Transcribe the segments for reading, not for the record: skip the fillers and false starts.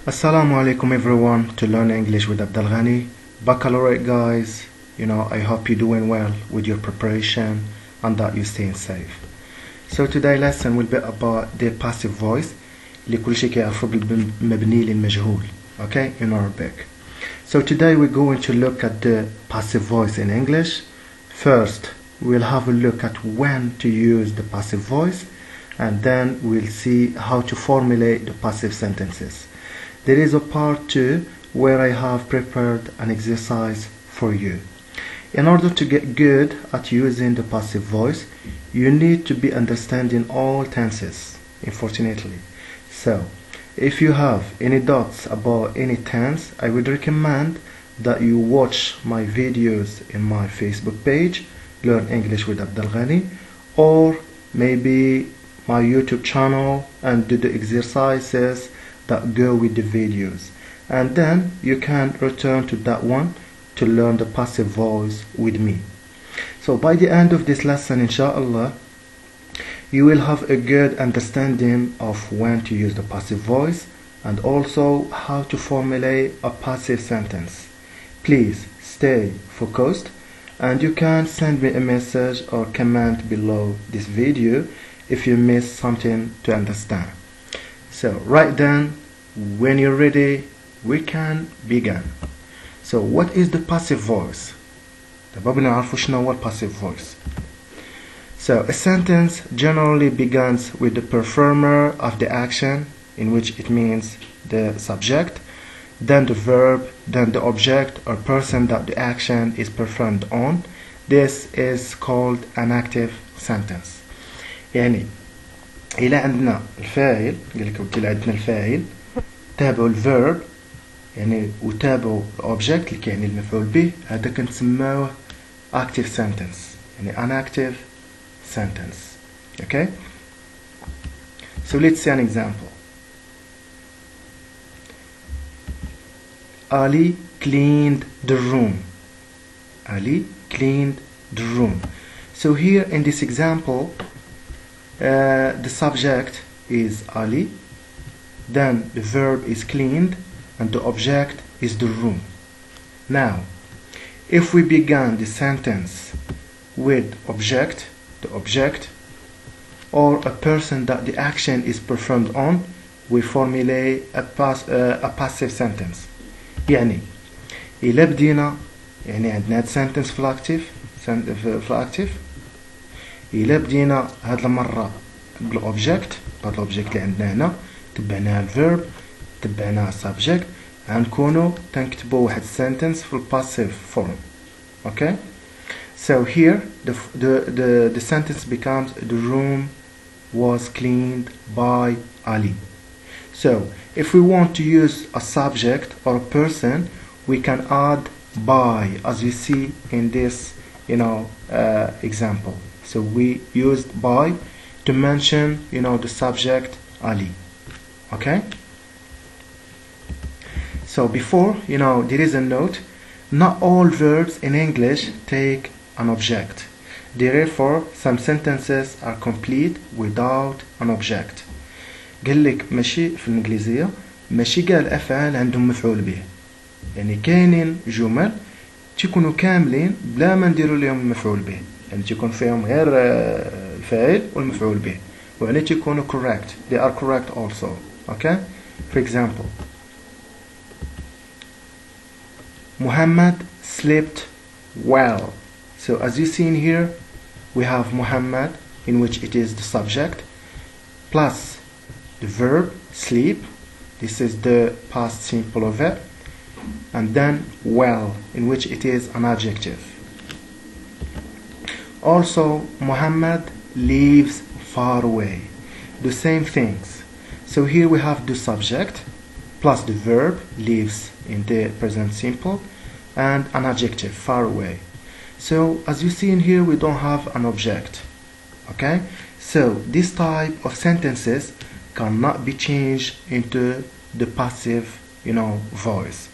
Assalamu alaikum everyone to learn English with Abdel Ghani. Baccalaureate guys, I hope you're doing well with your preparation and that you're staying safe. So today's lesson will be about the passive voice اللي كل شيء كيعرفوا بالمبني للمجهول, okay, in Arabic. So today we're going to look at the passive voice in English. First, we'll have a look at when to use the passive voice, and then we'll see how to formulate the passive sentences. There is a part 2 where I have prepared an exercise for you. In order to get good at using the passive voice, you need to be understanding all tenses, unfortunately. So, if you have any doubts about any tense, I would recommend that you watch my videos in my Facebook page, Learn English with Abdel Ghani, or maybe my YouTube channel and do the exercises that go with the videos, and then you can return to that one to learn the passive voice with me. So by the end of this lesson, inshallah, you will have a good understanding of when to use the passive voice and also how to formulate a passive sentence. Please stay focused, and you can send me a message or comment below this video if you miss something to understand. So right then, when you're ready, we can begin. So what is the passive voice? دابا نعرفوا شنو هو passive voice. So a sentence generally begins with the performer of the action, in which it means the subject, then the verb, then the object or person that the action is performed on. This is called an active sentence. يعني إلى عندنا الفاعل، قال لك إلى عندنا الفاعل تابعوا الفيرب يعني وتابعوا الأوبجكت اللي كيعني المفعول به، هذا كنسموه active sentence، يعني an active sentence. Okay? So let's see an example. Ali cleaned the room. Ali cleaned the room. So here in this example, the subject is Ali, then the verb is cleaned, and the object is the room. Now, if we begin the sentence with object, the object, or a person that the action is performed on, we formulate a passive sentence. يعني إلا بدينا يعني عندنا هاد sentence في الأكتيف إلا بدينا هاد المرة بالأوبجكت، هاد الأوبجكت اللي عندنا هنا تبعناه الفيرب تبعناه subject، غنكونو تنكتبو واحد sentence في passive form. Okay? So here the sentence becomes the room was cleaned by Ali. So if we want to use a subject or a person, we can add by, as you see in this example. So we used by to mention the subject Ali. Okay? So before, there is a note. Not all verbs in English take an object. Therefore, some sentences are complete without an object. قال لك ماشي في الإنجليزية ماشي كاع الأفعال عندهم مفعول به. يعني كاينين جمل تيكونوا كاملين بلا ما نديروا لهم مفعول به. يعني تيكون فيهم غير الفاعل والمفعول به. وعني تيكونوا correct. They are correct also. Okay? For example, Muhammad slept well. So as you see in here, we have Muhammad, in which it is the subject, plus the verb sleep. This is the past simple of it, and then well, in which it is an adjective. Also, Muhammad lives far away. The same things. So here we have the subject plus the verb lives in the present simple and an adjective far away. So as you see in here, we don't have an object. Okay? So this type of sentences cannot be changed into the passive voice.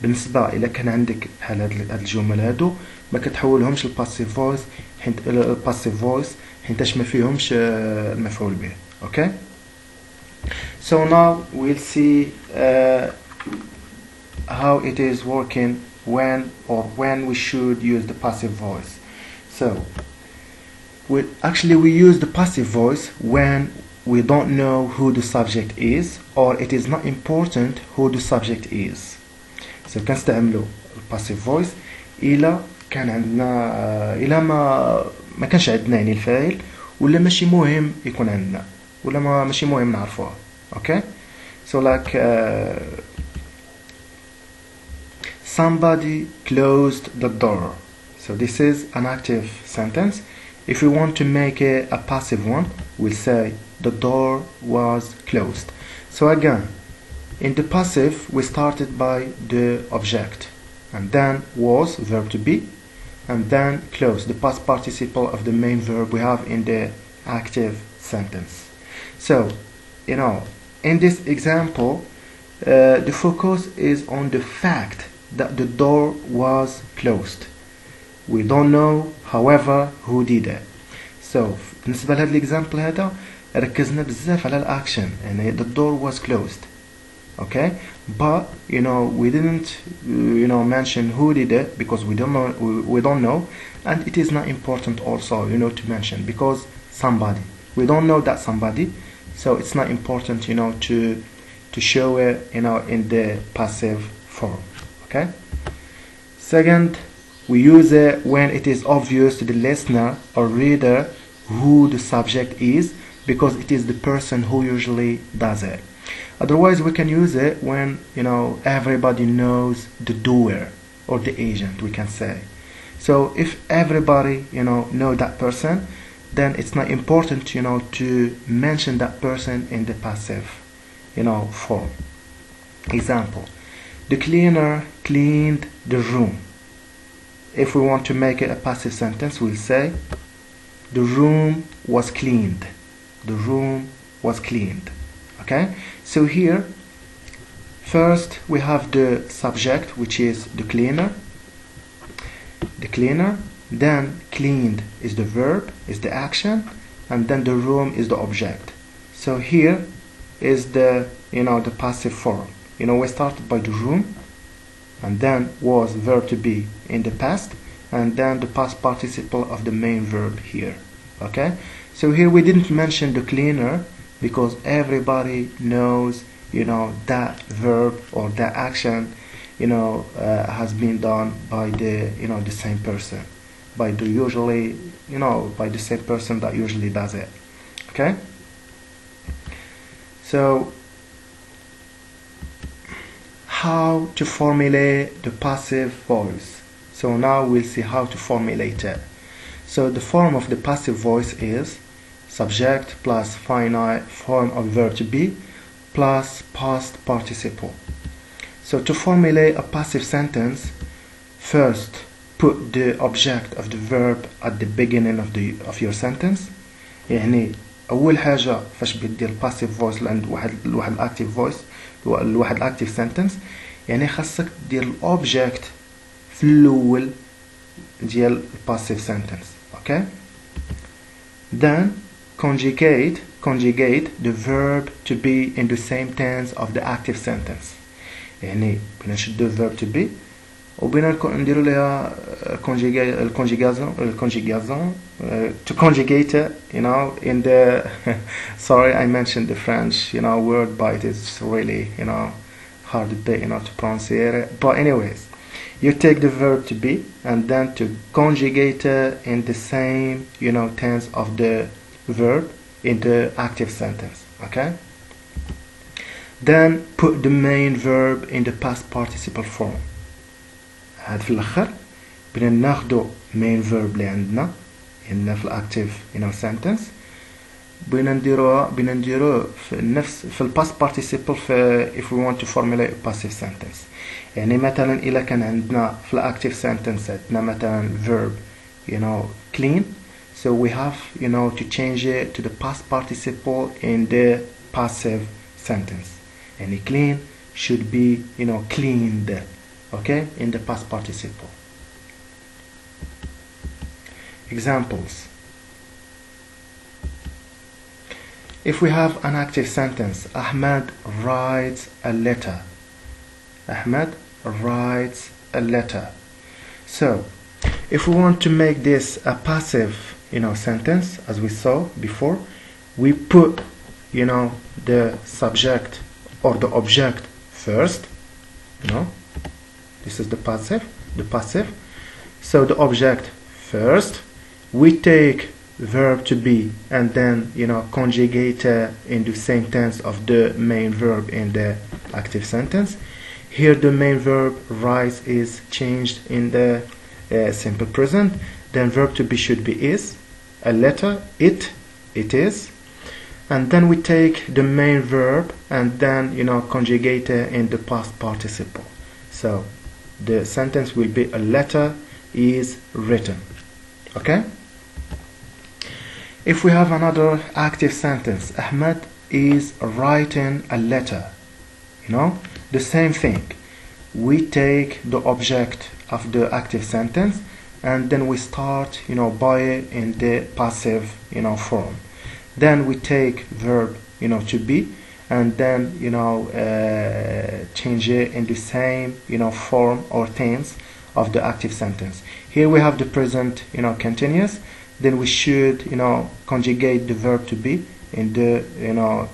بالنسبة إلى كان عندك بحال هاد الجمل هادو ما كتحولهمش الباسيف فويس حيت الباسيف فويس حيتاش ما فيهمش المفعول به. Okay? So now we'll see how it is working when we should use the passive voice. So we use the passive voice when we don't know who the subject is, or it is not important who the subject is. So كنستعملوا passive voice إلى كان عندنا إلى ما كانش عندنا يعني الفاعل، ولا ماشي مهم يكون عندنا، ولا ماشي مهم نعرفوها. Okay, so like somebody closed the door. So this is an active sentence. If we want to make it a passive one, we'll say the door was closed. So again, in the passive we started by the object, and then was, verb to be, and then closed, the past participle of the main verb we have in the active sentence. So in this example, the focus is on the fact that the door was closed. We don't know, however, who did it. So بالنسبة لهذا الإكزامبل هذا ركزنا بزاف على الأكشن، يعني the door was closed. Okay, but we didn't mention who did it because we don't know, and it is not important also to mention because somebody, we don't know that somebody, so it's not important to show it in the passive form. Okay, second, we use it when it is obvious to the listener or reader who the subject is, because it is the person who usually does it. Otherwise, we can use it when everybody knows the doer or the agent, we can say. So if everybody know that person, then it's not important to mention that person in the passive form. Example: the cleaner cleaned the room. If we want to make it a passive sentence, we'll say the room was cleaned. The room was cleaned. Okay, so here first we have the subject, which is the cleaner. Then cleaned is the verb, is the action, and then the room is the object. So here is the the passive form. We started by the room, and then was, verb to be in the past, and then the past participle of the main verb here. Okay, so here we didn't mention the cleaner because everybody knows that verb or that action has been done by the the same person, by the usually by the same person that usually does it. Okay, so how to formulate the passive voice. So now we'll see how to formulate it. So the form of the passive voice is subject plus finite form of verb to be plus past participle. So to formulate a passive sentence, first put the object of the verb at the beginning of your sentence. يعني أول حاجة فاش بدير passive voice لعند واحد active voice واحد active sentence، يعني خاصك دير الأوبجكت في الأول ديال passive sentence. Okay, then conjugate the verb to be in the same tense of the active sentence. يعني بنا نشدو verb to be وبنا نديرو ليها conjugation to conjugate it in the sorry, I mentioned the French word, but it is really hard a bit to pronounce it. But anyways, you take the verb to be and then to conjugate it in the same tense of the verb in the active sentence. Okay, then put the main verb in the past participle form. هاد في الأخر بدنا ناخدو main verb اللي عندنا في الأكتيف sentence، بدنا نديروه في نفس في past participle if we want to formulate a passive sentence. يعني مثلا إذا كان عندنا في الأكتيف sentence عندنا مثلا verb clean, so we have to change it to the past participle in the passive sentence. يعني clean should be cleaned. Okay, in the past participle. Examples: if we have an active sentence, Ahmed writes a letter. Ahmed writes a letter. So if we want to make this a passive sentence, as we saw before, we put the subject or the object first. This is the passive. So the object first, we take verb to be and then conjugate in the same tense of the main verb in the active sentence. Here the main verb rise is changed in the simple present. Then verb to be should be is, a letter, it is, and then we take the main verb and then conjugate in the past participle. So the sentence will be a letter is written. Okay? If we have another active sentence, Ahmed is writing a letter. The same thing. We take the object of the active sentence and then we start by in the passive form. Then we take verb to be and then change it in the same form or tense of the active sentence. Here we have the present continuous. Then we should conjugate the verb to be in the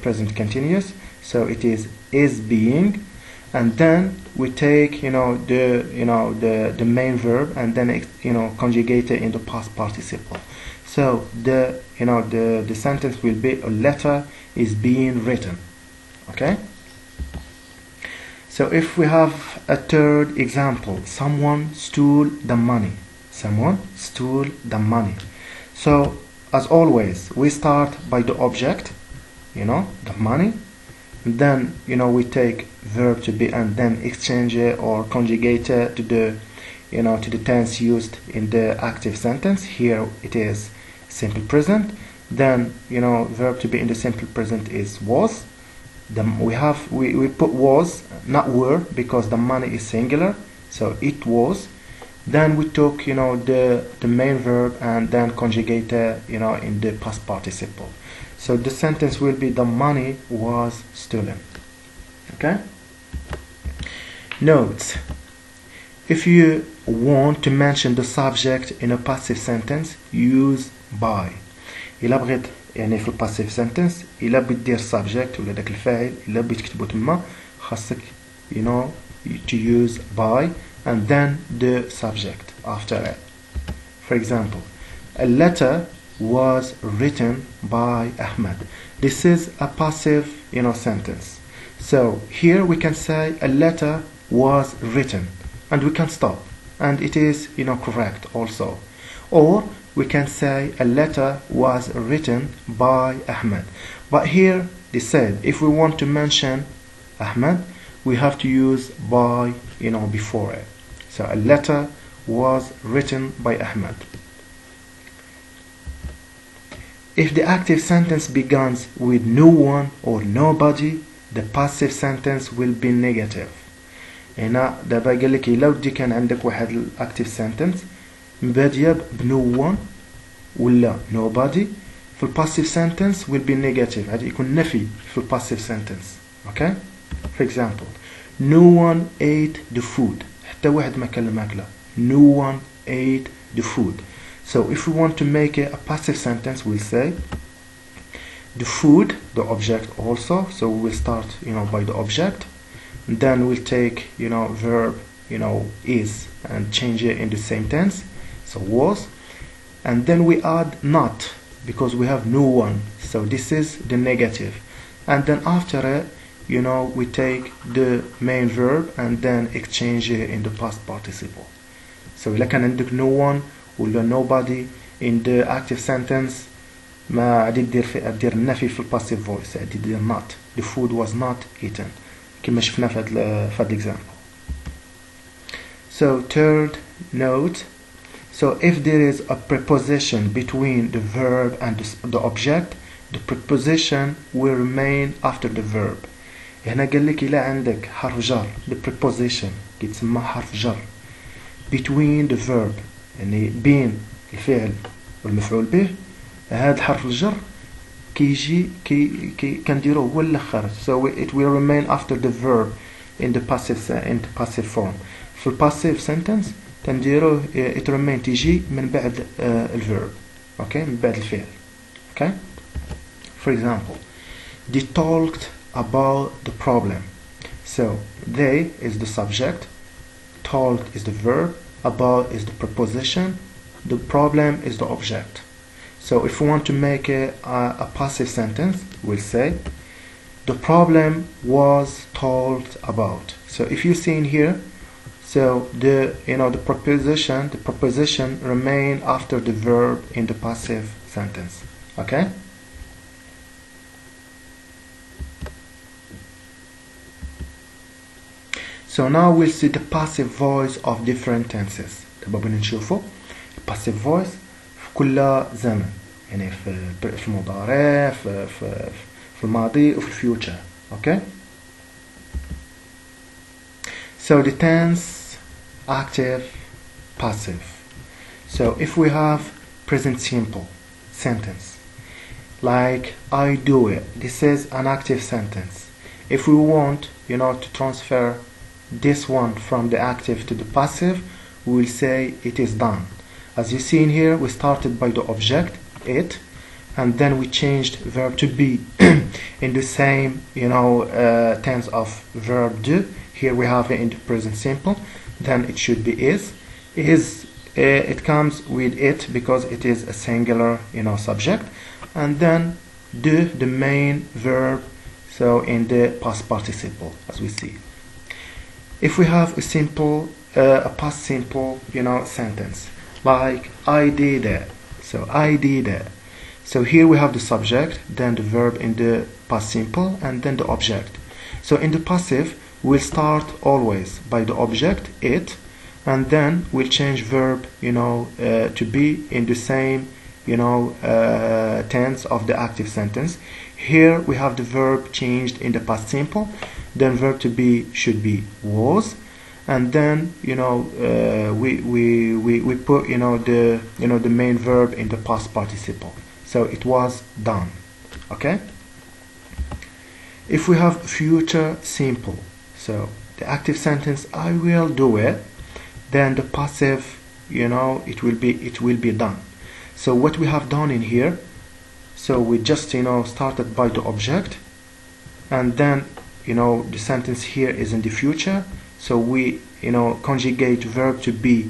present continuous. So it is being, and then we take the main verb and then conjugate it in the past participle. So the sentence will be a letter is being written. Okay? So if we have a third example, someone stole the money. Someone stole the money. So as always, we start by the object, the money. Then we take verb to be and then exchange it or conjugate it to the tense used in the active sentence. Here it is simple present. Then verb to be in the simple present is was. Then we put was, not were, because the money is singular. So it was. Then we took the main verb and then conjugate in the past participle. So the sentence will be the money was stolen. Okay? Notes. If you want to mention the subject in a passive sentence, use by. إلا بغيت في الباسيف sentence إلا بتدير subject ولا داك الفاعل إلا بغيت تكتبو تما خاصك to use by and then the subject after it. For example, a letter was written by Ahmed. This is a passive sentence. So here we can say a letter was written and we can stop and it is correct also. Or we can say a letter was written by Ahmed. But here they said if we want to mention Ahmed, we have to use by before it. So a letter was written by Ahmed. If the active sentence begins with no one or nobody, the passive sentence will be negative. هنا دابا قال لك إلا ودي كان عندك واحد الأكتيف سنتنس مبادية بنو one ولا nobody في الباسيف سنتنس will be negative. هذا يكون نفي في الباسيف سنتنس. Okay? For example, no one ate the food. حتى واحد ما كان الماكلة. No one ate the food. So if we want to make a passive sentence, we'll say the food, the object also. So we'll start by the object. And then we'll take verb is and change it in the same tense. So was. And then we add not because we have no one. So this is the negative. And then after it, we take the main verb and then exchange it in the past participle. So إلا كان عندك no one ولا nobody in the active sentence ما عادي دير النفي في الباسيف voice عادي دير not. The food was not eaten كما شفنا في هذا example. So third note. So if there is a preposition between the verb and the object, the preposition will remain after the verb. هنا قال لك إلا عندك حرف جر the preposition كيتسمى حرف جر between the verb يعني بين الفعل والمفعول به هذا حرف الجر كيجي كنديروه هو الاخر. So it will remain after the verb in the passive form. في الباسيف sentence تنديروه it remain تيجي من بعد الverb. Okay, من بعد الفعل. Okay. For example, they talked about the problem. So they is the subject, talked is the verb, about is the preposition, the problem is the object. So if we want to make a passive sentence, we'll say the problem was told about. So if you see in here, so the preposition remain after the verb in the passive sentence. Okay. So now we'll see the passive voice of different tenses. دابا بغينا نشوفوا passive voice في كل زمن، يعني في المضارع، في الماضي وفي الفيوتشر. Okay. So the tense, active, passive. So if we have present simple sentence like I do it, this is an active sentence. If we want to transfer this one from the active to the passive, we will say it is done. As you see in here, we started by the object it, and then we changed verb to be in the same tense of verb do. Here we have it in the present simple, then it should be is. It comes with it because it is a singular subject, and then do, the main verb, so in the past participle, as we see. If we have a simple a past simple sentence like I did it, so I did it. So here we have the subject, then the verb in the past simple, and then the object. So in the passive we'll start always by the object it, and then we'll change verb to be in the same tense of the active sentence. Here we have the verb changed in the past simple, then verb to be should be was, and then we put the main verb in the past participle. So it was done. Okay. If we have future simple, so the active sentence I will do it, then the passive it will be done. So what we have done in here, so we just started by the object, and then the sentence here is in the future, so we conjugate verb to be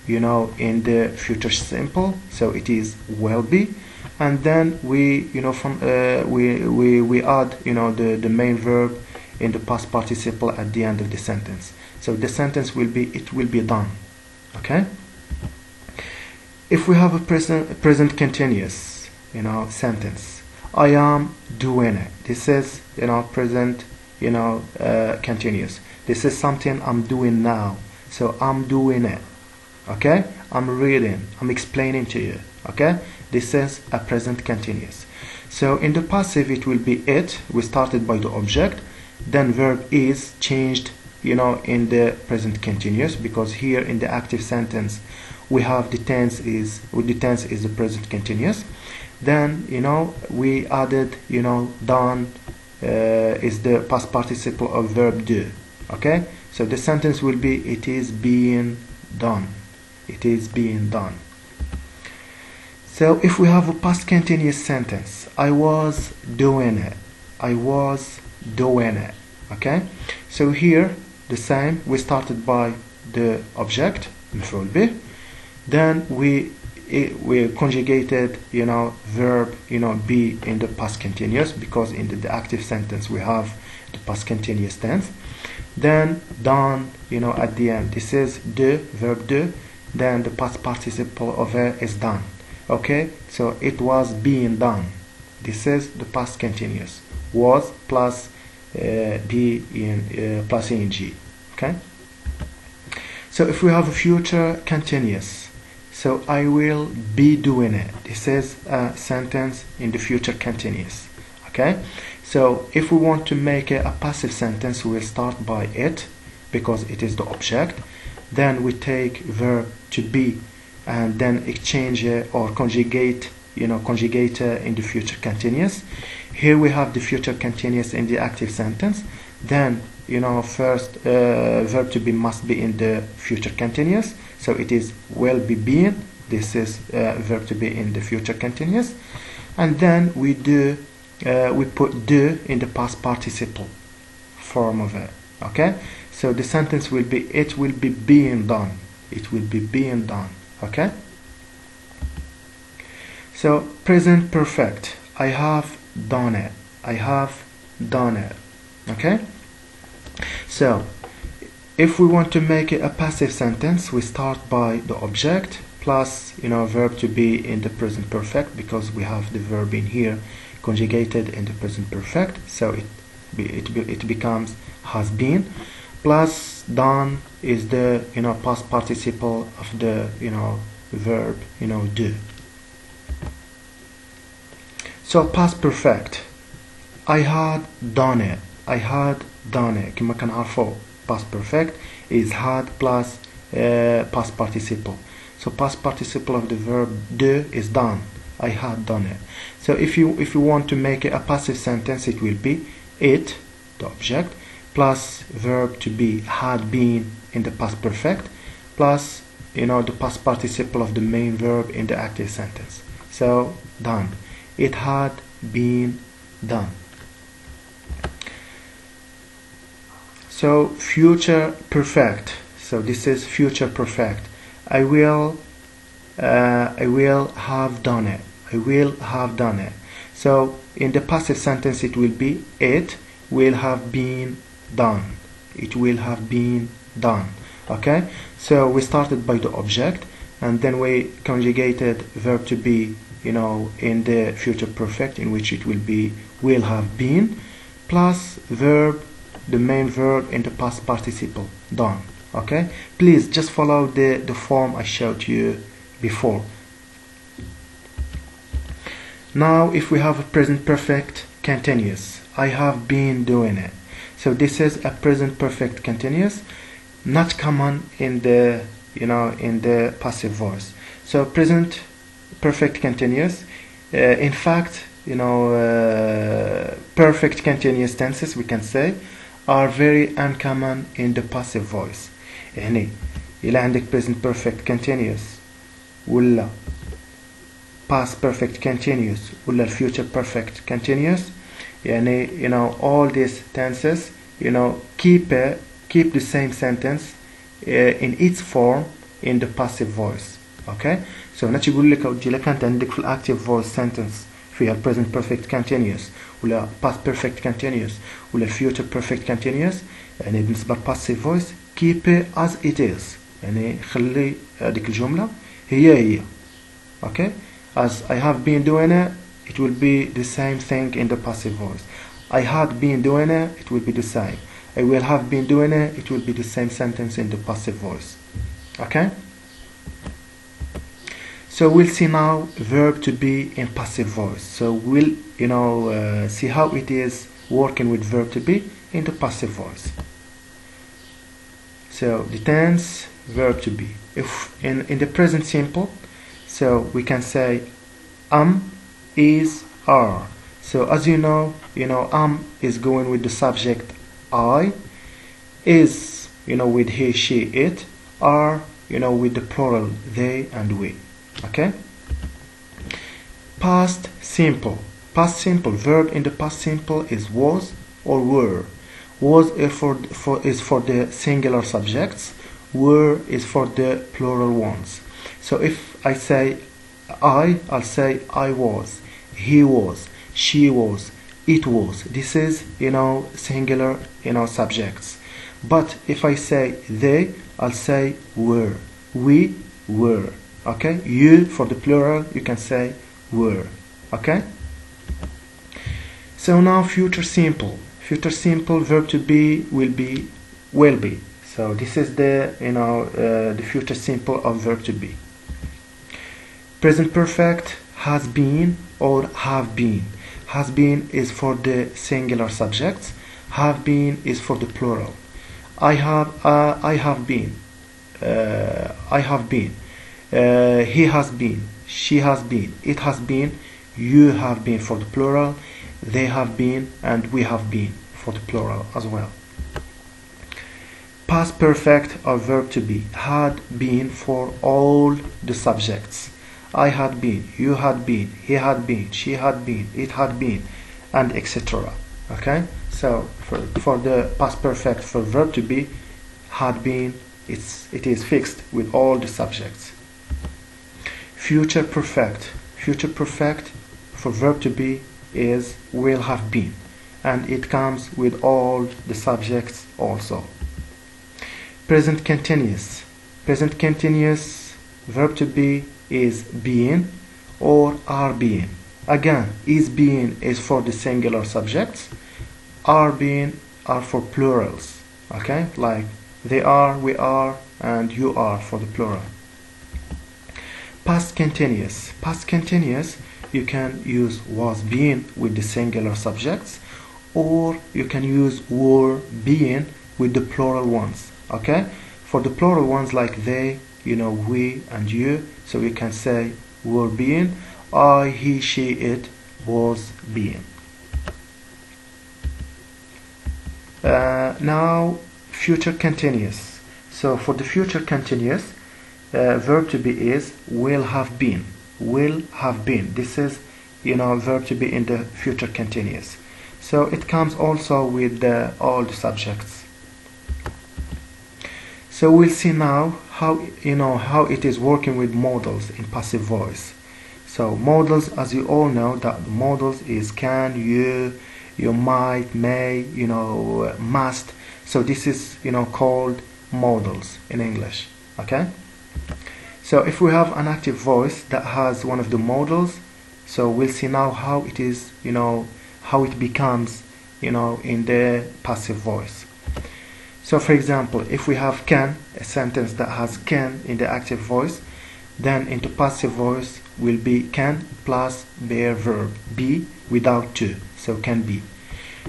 in the future simple, so it is will be, and then we we add the main verb in the past participle at the end of the sentence. So the sentence will be it will be done. Okay. If we have a present continuous sentence, I am doing it. This is present continuous. This is something I'm doing now, so I'm doing it. Okay, I'm reading, I'm explaining to you. Okay, this is a present continuous. So in the passive it will be it, we started by the object, then verb is changed in the present continuous, because here in the active sentence we have the tense is the present continuous. Then we added done is the past participle of verb do. Okay, so the sentence will be it is being done. It is being done. So if we have a past continuous sentence, I was doing it, I was doing it. Okay, so here the same, we started by the object مفعول به, then we conjugated verb be in the past continuous, because in the active sentence we have the past continuous tense. Then done at the end, this is do, verb do, then the past participle of it is done. Okay, so it was being done. This is the past continuous, was plus be in plus ing. Okay, so if we have a future continuous, so I will be doing it, this is a sentence in the future continuous. Okay, so if we want to make a passive sentence, we will start by it because it is the object, then we take verb to be and then exchange or conjugate conjugated in the future continuous. Here we have the future continuous in the active sentence. Then first verb to be must be in the future continuous, so it is will be being. This is verb to be in the future continuous, and then we put do in the past participle form of it. Okay, so the sentence will be it will be being done. It will be being done. Okay, so present perfect, I have done it. I have done it. Okay, so if we want to make it a passive sentence, we start by the object plus verb to be in the present perfect, because we have the verb in here conjugated in the present perfect, so it becomes has been, plus done is the past participle of the verb do. So past perfect, I had done it. I had done it. كما كنعرفوا past perfect is had plus past participle. So past participle of the verb do is done. I had done it. So if you want to make it a passive sentence, it will be it, the object, plus verb to be had been in the past perfect, plus the past participle of the main verb in the active sentence. So done. It had been done. So future perfect. So this is future perfect. I will have done it. I will have done it. So in the passive sentence it will be it will have been done. It will have been done. Okay, so we started by the object, and then we conjugated verb to be in the future perfect, in which it will be will have been, plus verb, the main verb in the past participle, done. Okay, please just follow the form I showed you before. Now if we have a present perfect continuous, I have been doing it. So this is a present perfect continuous, not common in the in the passive voice. So present perfect continuous, in fact perfect continuous tenses we can say are very uncommon in the passive voice. يعني إلى عندك present perfect continuous ولا past perfect continuous ولا future perfect continuous, يعني all these tenses keep the same sentence in its form in the passive voice. Okay, so ناتش يقول لك أودي لك أنت عندك في الactive voice sentence فيها present perfect continuous ولا past perfect continuous ولا future perfect continuous، يعني بالنسبة passive voice keep it as it is، يعني خلي هذيك الجملة هي. Okay, as I have been doing it, it will be the same thing in the passive voice. I had been doing it, it will be the same. I will have been doing it, it will be the same sentence in the passive voice. Okay, so we'll see now verb to be in passive voice. So we'll see how it is working with verb to be in the passive voice. So the tense verb to be, if in the present simple, so we can say is, are. So as you know is going with the subject I, is with he, she, it, are with the plural they and we. Okay, past simple verb in the past simple is was or were. Was is for the singular subjects, were is for the plural ones. So if I say I'll say I was, he was, she was, it was. This is singular subjects. But if I say they, I'll say were, we were. Okay, you for the plural you can say were. Okay, so now future simple verb to be will be will be. So this is the the future simple of verb to be. Present perfect has been or have been. Has been is for the singular subjects, have been is for the plural. I have been, he has been, she has been, it has been, you have been for the plural, they have been, and we have been for the plural as well. Past perfect or verb to be, had been for all the subjects. I had been, you had been, he had been, she had been, it had been, and etc. Okay, so for the past perfect for verb to be, had been, it is fixed with all the subjects. Future perfect for verb to be is will have been, and it comes with all the subjects also. Present continuous verb to be is being or are being. Again, is being is for the singular subjects, are being are for plurals. Okay, like they are, we are, and you are for the plural. Past continuous you can use was being with the singular subjects, or you can use were being with the plural ones. Okay, for the plural ones like they, we and you, so we can say were being, I, he, she, it was being. Now future continuous. So for the future continuous, verb to be is will have been. This is verb to be in the future continuous. So it comes also with all the subjects. So we'll see now how it is working with modals in passive voice. So modals, as you all know, that modals is can, you might, may, must. So this is called modals in English. Okay, so if we have an active voice that has one of the modals, so we'll see now how it is, how it becomes in the passive voice. So for example, if we have can, a sentence that has can in the active voice, then into passive voice will be can plus bare verb, be without to, so can be.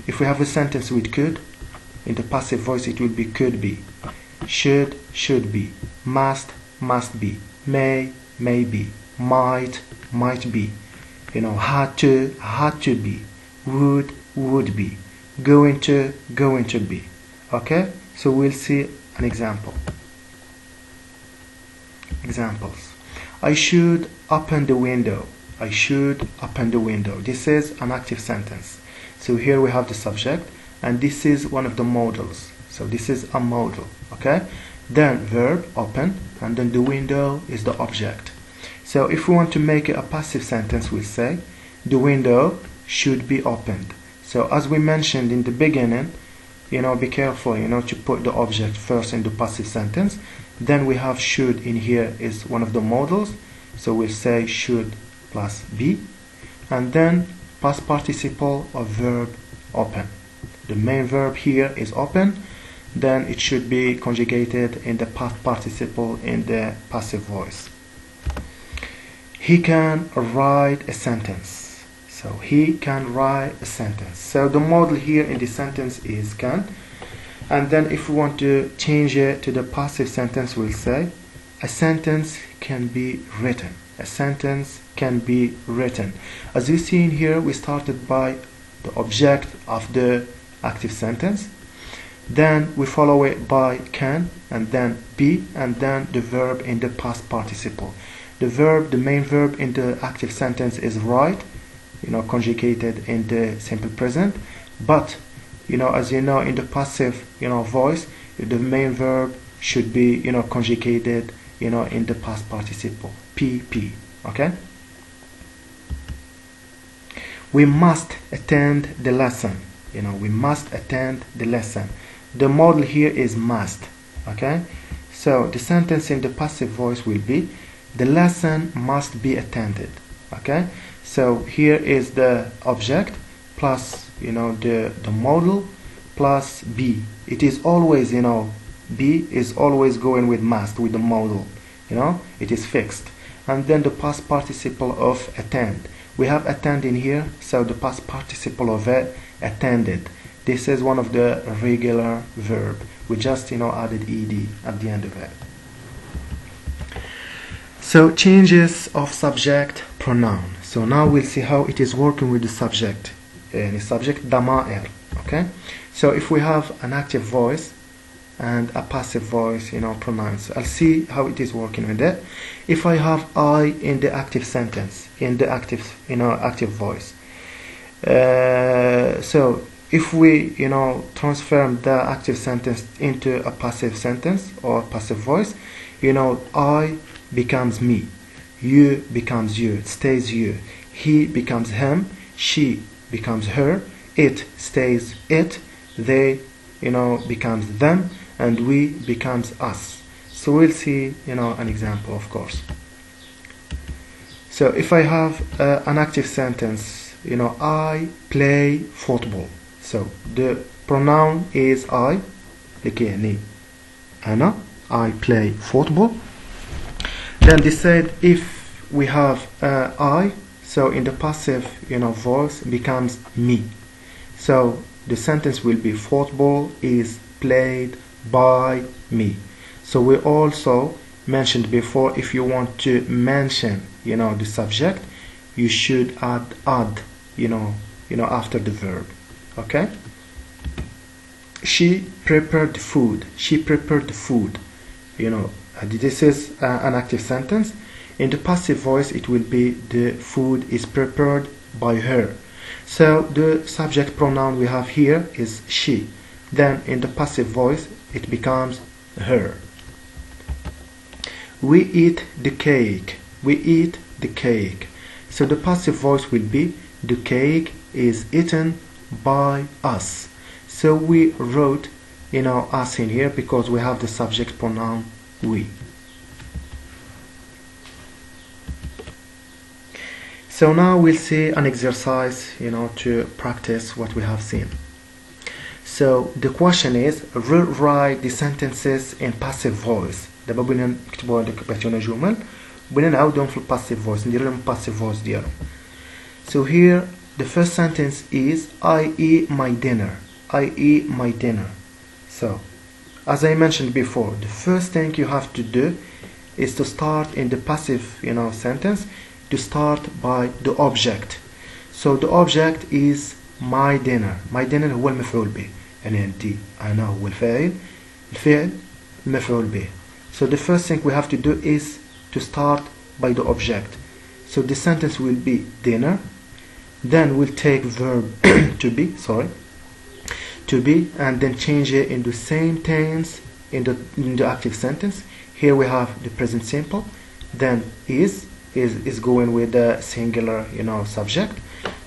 If we have a sentence with could, in the passive voice it will be could be, should be, must be, may be, might be, had to be, would be, going to be. Okay, so we'll see an example. Examples. I should open the window. This is an active sentence. So here we have the subject, and this is one of the modals. So this is a modal. Okay, then verb open, and then the window is the object. So if we want to make it a passive sentence, we'll say the window should be opened. So as we mentioned in the beginning, be careful to put the object first in the passive sentence. Then we have should in here is one of the modals, so we'll say should plus be, and then past participle of verb open. The main verb here is open, then it should be conjugated in the past participle in the passive voice. He can write a sentence. So he can write a sentence. So the modal here in the sentence is can, and then if we want to change it to the passive sentence, we'll say a sentence can be written. As you see in here, we started by the object of the active sentence, then we follow it by can, and then be, and then the verb in the past participle. The main verb in the active sentence is write, conjugated in the simple present, but as in the passive voice, the main verb should be conjugated in the past participle, pp. Okay, we must attend the lesson. The modal here is must. Okay, so the sentence in the passive voice will be the lesson must be attended. Okay, so here is the object plus the modal plus be. It is always be is always going with must, with the modal, it is fixed. And then the past participle of attend, we have attend in here, so the past participle of it, attended. This is one of the regular verb. We just added ed at the end of it. So changes of subject pronoun. So now we'll see how it is working with the subject. يعني subject ضمائر. Okay. So if we have an active voice and a passive voice, pronouns, I'll see how it is working with it. If I have I in the active sentence, in the active, active voice. So if we, transform the active sentence into a passive sentence or passive voice, I becomes me, you becomes you, it stays you, he becomes him, she becomes her, it stays it, they, becomes them, and we becomes us. So we'll see, an example, of course. So if I have an active sentence, I play football. So the pronoun is I, يعني أنا, I play football. Then they said if we have I, so in the passive, voice becomes me. So the sentence will be football is played by me. So we also mentioned before, if you want to mention, the subject, you should add, after the verb. Okay? She prepared food. She prepared food. This is an active sentence. In the passive voice, it will be the food is prepared by her. So the subject pronoun we have here is she. Then in the passive voice, it becomes her. We eat the cake. We eat the cake. So the passive voice will be the cake is eaten by us. So we wrote, us in here because we have the subject pronoun we. So now we'll see an exercise, to practice what we have seen. So the question is rewrite the sentences in passive voice. دابا بغينا نكتبوا هذوك بعثونا جمل بغينا نعاودوهم في الباسيف فويس ندير لهم الباسيف فويس ديالهم. So here the first sentence is I eat my dinner. I eat my dinner. So as I mentioned before, the first thing you have to do is to start in the passive, sentence, to start by the object. So the object is my dinner. My dinner هو المفعول به. يعني أنت أنا هو الفاعل المفعول به. So the first thing we have to do is to start by the object. So the sentence will be dinner. Then we'll take verb to be, and then change it in the same tense in the active sentence. Here we have the present simple. Then is going with the singular, subject.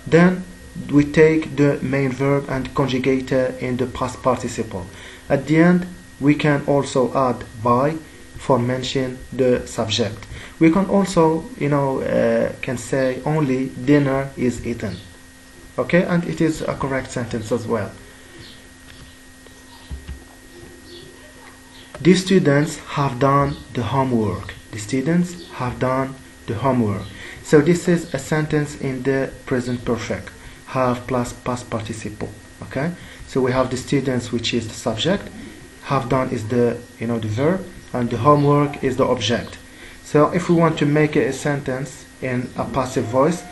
Then we take the main verb and conjugate it in the past participle. At the end, we can also add by for mention the subject. We can also, can say only dinner is eaten. Okay, and it is a correct sentence as well. The students have done the homework. The students have done the homework. So this is a sentence in the present perfect. Have plus past participle. Okay, so we have the students, which is the subject. Have done is the the verb, and the homework is the object. So if we want to make it a sentence in a passive voice,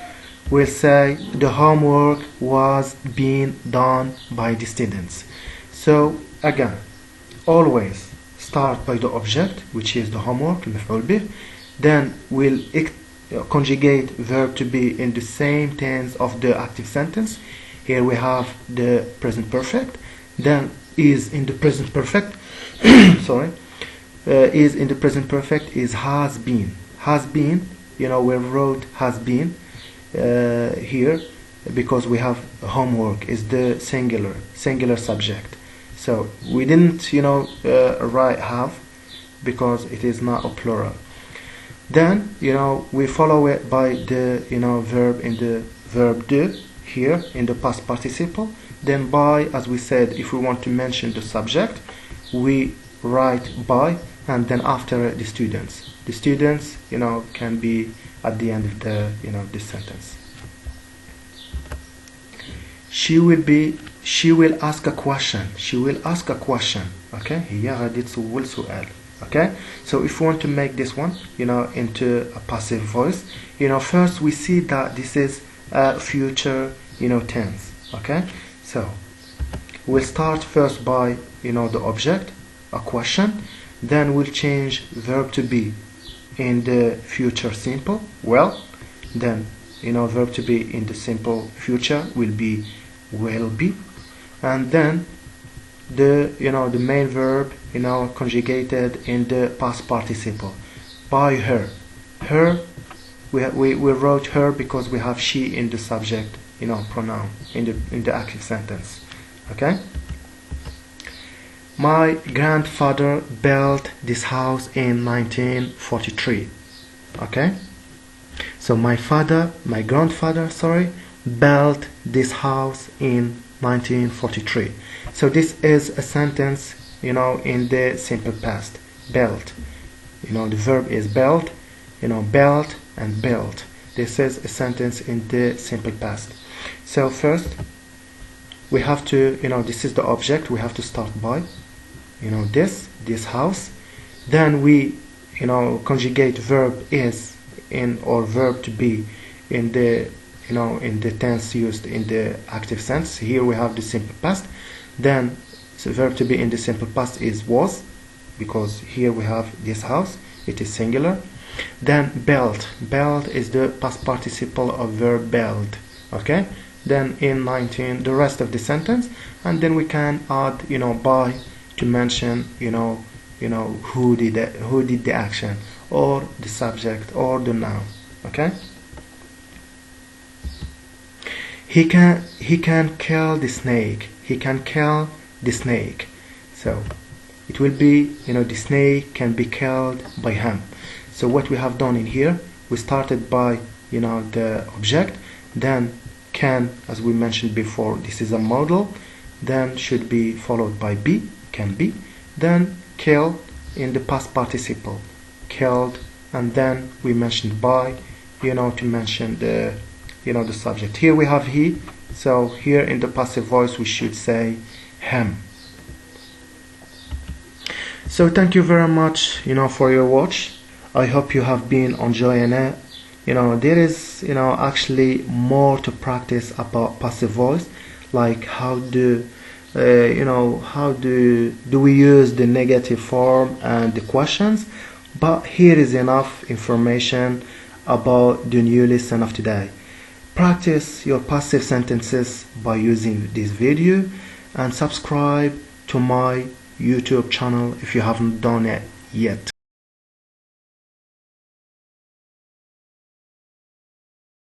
we'll say the homework was being done by the students. So again, always start by the object, which is the homework, المفعول به. Then we'll conjugate verb to be in the same tense of the active sentence. Here we have the present perfect. Then is in the present perfect. Sorry. Is in the present perfect is has been. Has been, we wrote has been here because we have homework is the singular subject. So we didn't, write have because it is not a plural. Then, we follow it by the, verb in the verb de here in the past participle. Then by, as we said, if we want to mention the subject, we write by, and then after the students. The students, can be at the end of the, this sentence. She will ask a question. She will ask a question. Okay? هي غادي تسول سؤال. Okay, so if we want to make this one, into a passive voice, first we see that this is a future, tense. Okay, so we'll start first by, the object, a question, then we'll change verb to be in the future simple, well, then, verb to be in the simple future will be will be, and then the main verb, conjugated in the past participle by her. We wrote her because we have she in the subject, pronoun in the active sentence. Okay. My grandfather built this house in 1943. Okay. So my grandfather, built this house in 1943. So this is a sentence, in the simple past. Built. The verb is built, built and built. This is a sentence in the simple past. So first, we have to, this is the object. We have to start by, this house. Then we, conjugate verb is in or verb to be in the, in the tense used in the active sense. Here we have the simple past. Then the verb to be in the simple past is was, because here we have this house, it is singular. Then built is the past participle of verb build. Okay, then in 19 the rest of the sentence, and then we can add, by, to mention, who did the action, or the subject, or the noun. Okay. He can kill the snake. He can kill the snake. So it will be, the snake can be killed by him. So what we have done in here, we started by, the object, then can, as we mentioned before, this is a modal, then should be followed by be, can be, then kill in the past participle, killed, and then we mentioned by, to mention the, the subject. Here we have he, so here in the passive voice we should say him. So thank you very much, for your watch. I hope you have been enjoying it. There is, actually more to practice about passive voice, like how do we use the negative form and the questions. But here is enough information about the new lesson of today. Practice your passive sentences by using this video, and subscribe to my YouTube channel if you haven't done it yet.